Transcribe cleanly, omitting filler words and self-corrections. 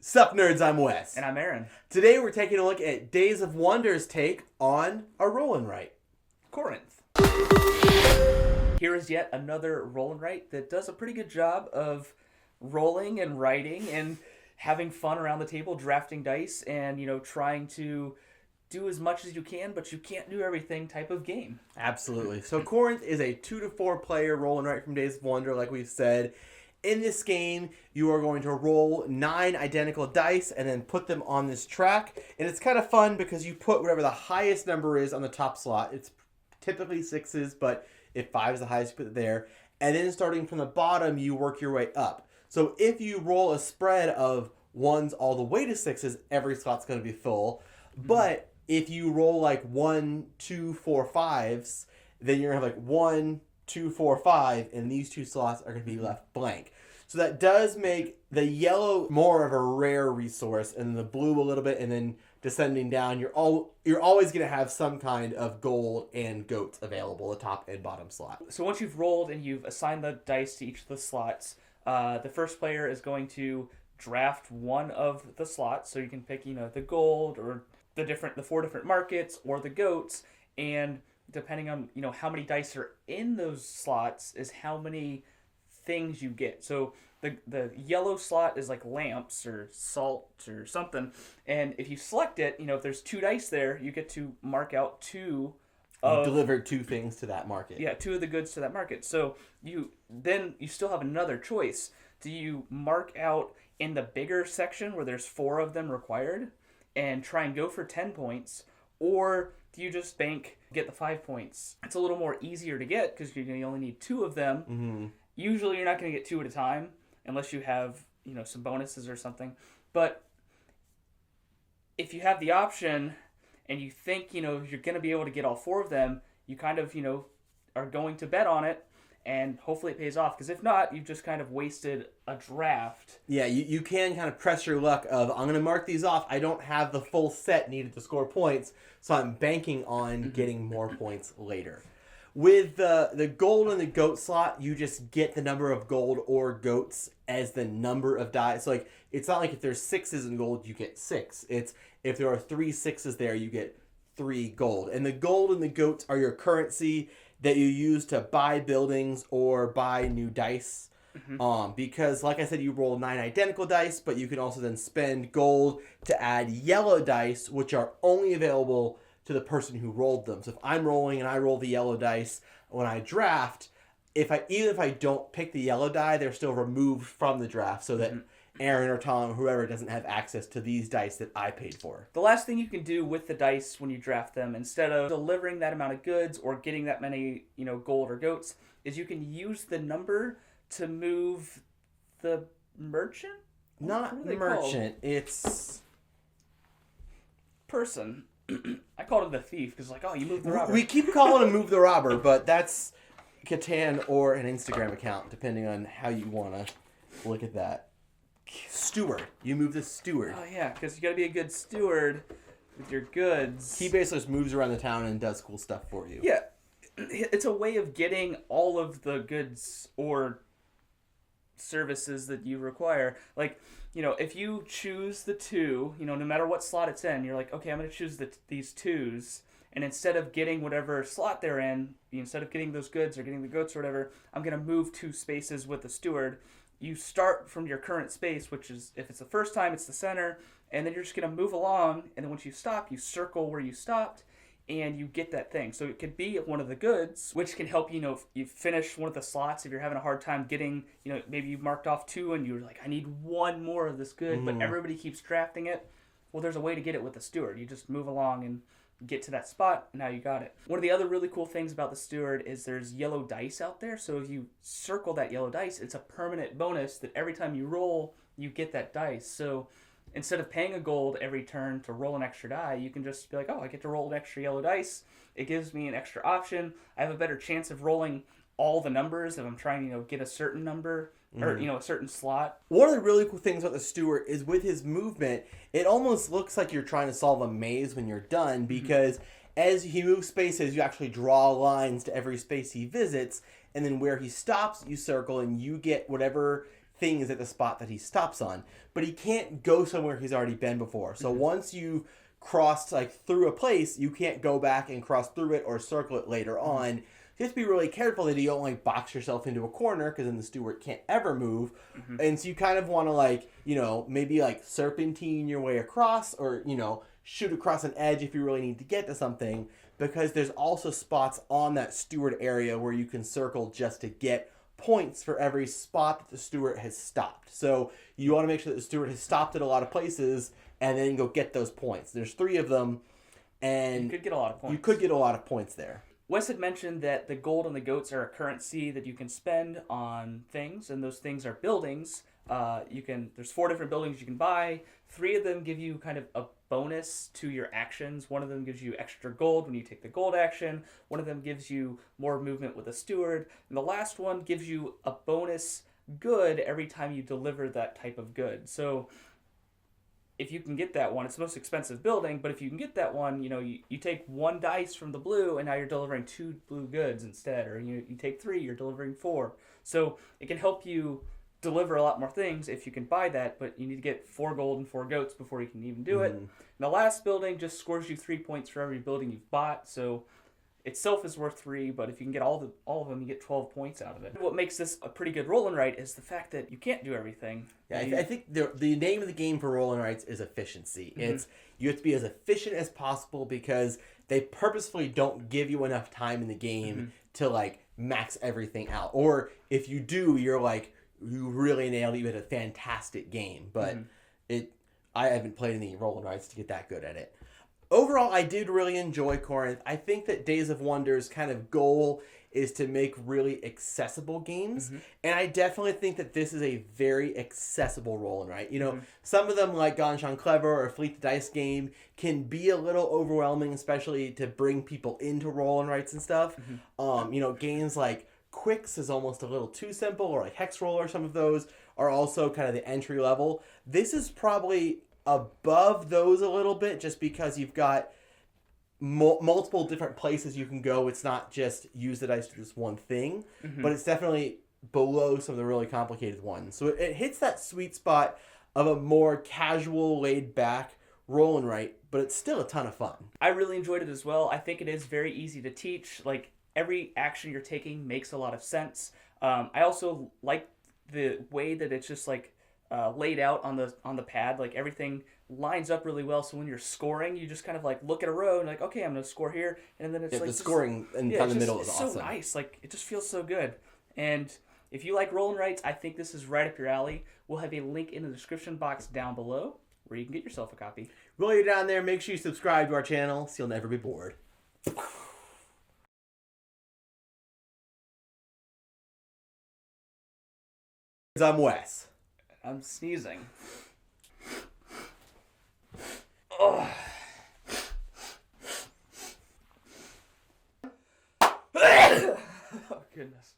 Sup nerds, I'm Wes. And I'm Aaron. Today we're taking a look at Days of Wonder's take on a roll and write. Corinth. Here is yet another roll and write that does a pretty good job of rolling and writing and having fun around the table, drafting dice, and trying to do as much as you can, but you can't do everything type of game. Absolutely. So Corinth is a 2 to 4 player roll and write from Days of Wonder, like we've said. In this game, you are going to roll 9 identical dice and then put them on this track. And it's kind of fun because you put whatever the highest number is on the top slot. It's typically 6s, but if 5 is the highest, you put it there. And then starting from the bottom, you work your way up. So if you roll a spread of 1s all the way to 6s, every slot's going to be full. But if you roll like 1, 2, 4, 5s, then you're going to have like 1, 2, 4, 5, and these 2 slots are going to be left blank. So that does make the yellow more of a rare resource, and the blue a little bit, and then descending down, you're always going to have some kind of gold and goats available, the top and bottom slot. So once you've rolled and you've assigned the dice to each of the slots, the first player is going to draft one of the slots. So you can pick, the gold or the 4 different markets or the goats, and depending on how many dice are in those slots is how many things you get. So the yellow slot is like lamps or salt or something, and if you select it, if there's 2 dice there, you get to mark out 2 of, you delivered 2 things to that market. Yeah, 2 of the goods to that market. So you still have another choice. Do you mark out in the bigger section where there's 4 of them required and try and go for 10 points, or do you just get the 5 points? It's a little more easier to get because you only need 2 of them. Mm-hmm. Usually you're not going to get 2 at a time unless you have, some bonuses or something. But if you have the option and you think, you're going to be able to get all 4 of them, you kind of, are going to bet on it, and hopefully it pays off. Because if not, you've just kind of wasted a draft. Yeah, you can kind of press your luck of, I'm going to mark these off. I don't have the full set needed to score points, so I'm banking on getting more points later. With the gold and the goat slot, you just get the number of gold or goats as the number of dice. So it's not like if there's 6s in gold, you get 6. It's if there are 3 6s there, you get 3 gold. And the gold and the goats are your currency that you use to buy buildings or buy new dice. Mm-hmm. Because, like I said, you roll 9 identical dice, but you can also then spend gold to add yellow dice, which are only available to the person who rolled them. So if I'm rolling and I roll the yellow dice when I draft, even if I don't pick the yellow die, they're still removed from the draft so that Aaron or Tom or whoever doesn't have access to these dice that I paid for. The last thing you can do with the dice when you draft them, instead of delivering that amount of goods or getting that many, gold or goats, is you can use the number to move the merchant? Not merchant, it's person. I called him the thief because you moved the robber. We keep calling him Move the Robber, but that's Catan or an Instagram account, depending on how you want to look at that. Steward. You move the steward. Oh, yeah, because you got to be a good steward with your goods. He basically just moves around the town and does cool stuff for you. Yeah. It's a way of getting all of the goods or services that you require. If you choose the 2, no matter what slot it's in, you're like, okay, I'm going to choose these 2s, and instead of getting whatever slot they're in, instead of getting those goods or getting the goats or whatever, I'm going to move 2 spaces with the steward. You start from your current space, which is, if it's the first time, it's the center, and then you're just going to move along, and then once you stop, you circle where you stopped, and you get that thing. So it could be one of the goods, which can help if you finish one of the slots. If you're having a hard time getting, maybe you've marked off 2 and you're like, I need 1 more of this good, but everybody keeps drafting it. Well, there's a way to get it with the steward. You just move along and get to that spot, and now you got it. One of the other really cool things about the steward is there's yellow dice out there. So if you circle that yellow dice, it's a permanent bonus that every time you roll, you get that dice. So instead of paying a gold every turn to roll an extra die, you can just be like, oh, I get to roll an extra yellow dice. It gives me an extra option. I have a better chance of rolling all the numbers if I'm trying to get a certain number or a certain slot. One of the really cool things about the steward is with his movement, it almost looks like you're trying to solve a maze when you're done, because as he moves spaces, you actually draw lines to every space he visits, and then where he stops, you circle, and you get whatever things at the spot that he stops on. But he can't go somewhere he's already been before. So once you've crossed like through a place, you can't go back and cross through it or circle it later on. You have to be really careful that you don't like box yourself into a corner, because then the steward can't ever move. And so you kind of want to like, you know, maybe like serpentine your way across, or, you know, shoot across an edge if you really need to get to something, because there's also spots on that steward area where you can circle just to get points for every spot that the steward has stopped. So you want to make sure that the steward has stopped at a lot of places, and then go get those points. There's 3 of them, and You could get a lot of points. you could get a lot of points there. Wes had mentioned that the gold and the goats are a currency that you can spend on things, and those things are buildings. There's 4 different buildings you can buy. 3 of them give you kind of a bonus to your actions. One of them gives you extra gold when you take the gold action. One of them gives you more movement with a steward. And the last one gives you a bonus good every time you deliver that type of good. So if you can get that one, it's the most expensive building, but if you can get that one, you know, you take 1 dice from the blue, and now you're delivering 2 blue goods instead, or you take 3, you're delivering 4. So it can help you deliver a lot more things if you can buy that, but you need to get 4 gold and 4 goats before you can even do it. And the last building just scores you 3 points for every building you've bought, so itself is worth 3, but if you can get all of them, you get 12 points out of it. What makes this a pretty good roll and write is the fact that you can't do everything. Yeah, I think the name of the game for roll and writes is efficiency. It's you have to be as efficient as possible, because they purposefully don't give you enough time in the game to like max everything out. Or if you do, you're like, you really nailed it. You had a fantastic game, but I haven't played any roll and writes to get that good at it. Overall, I did really enjoy Corinth. I think that Days of Wonder's kind of goal is to make really accessible games. And I definitely think that this is a very accessible roll and write. You know, some of them, like Ganshan Clever or Fleet the Dice Game, can be a little overwhelming, especially to bring people into roll and writes and stuff. You know, games like Quicks is almost a little too simple, or like Hex Roll, or some of those are also kind of the entry level. This is probably above those a little bit, just because you've got multiple different places you can go. It's not just use the dice to do this one thing, but it's definitely below some of the really complicated ones. So it hits that sweet spot of a more casual, laid back roll and write, but it's still a ton of fun. I really enjoyed it as well. I think it is very easy to teach. Like, every action you're taking makes a lot of sense. I also like the way that it's just like laid out on the pad. Like, everything lines up really well, so when you're scoring, you just kind of like look at a row and like, okay, I'm gonna score here, and then it's like the scoring in the middle is awesome. So nice. Like, it just feels so good. And if you like roll and writes, I think this is right up your alley. We'll have a link in the description box down below where you can get yourself a copy. While you're down there, make sure you subscribe to our channel so you'll never be bored. I'm Wes. I'm sneezing. Oh. Oh, goodness.